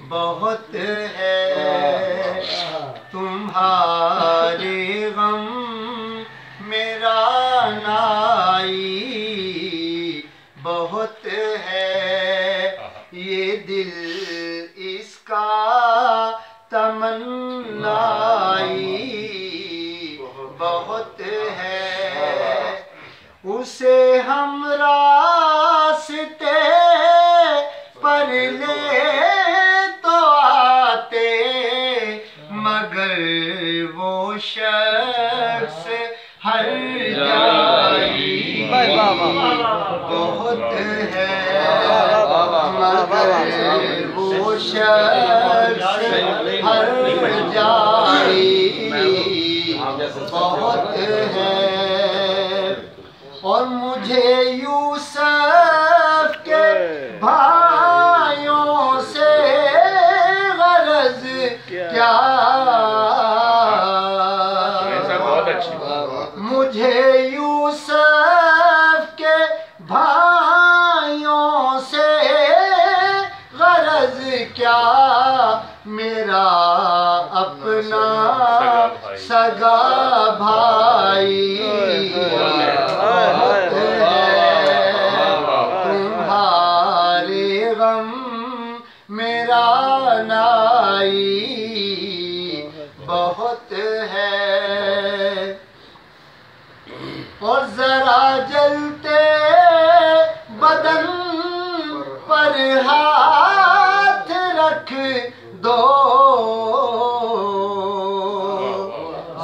बहुत है तुम्हारे गम मेरा नाई, बहुत है ये दिल इसका तमन्नाई, बहुत है उसे हम रास्ते पर ले तो आते, मगर वो शख्स हर जाई, बहुत है मगर वो शख्स हर जाई, बहुत है। और मुझे यूसुफ के भाइयों से गरज क्या, मुझे यूसुफ के भाइयों से गरज क्या, मेरा अपना सगा भाई, तुम्हारे गम मेरा नाई, बहुत है। और जरा जलते बदन पर हाथ रख दो,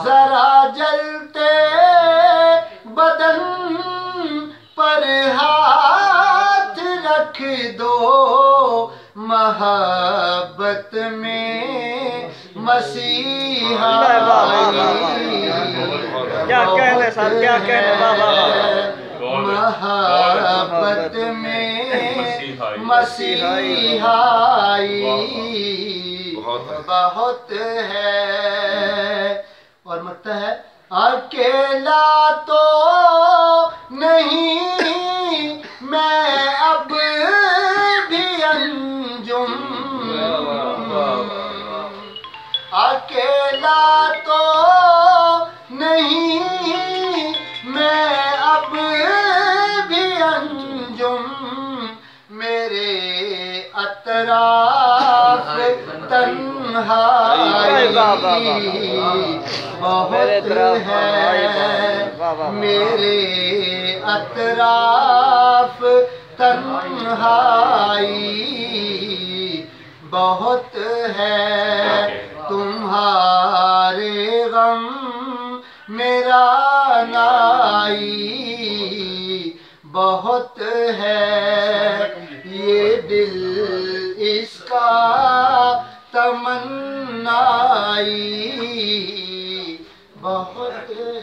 जरा जलते बदन पर हाथ रख दो, मोहब्बत में मसीहा, क्या कहने सर, क्या कहने बाबा, मोहब्बत में मसीहाई, बहुत है। और मतलब है अकेला तो नहीं मैं अब भी अंजुम, अकेला तो नहीं मैं अब भी अंजुम, मेरे अतराफ तन्हाई, बहुत है मेरे अतराफ तन्हाई, बहुत है तुम्हारे गम मेरा नाई, बहुत है ये दिल इसका तमन्नाई, बहुत है।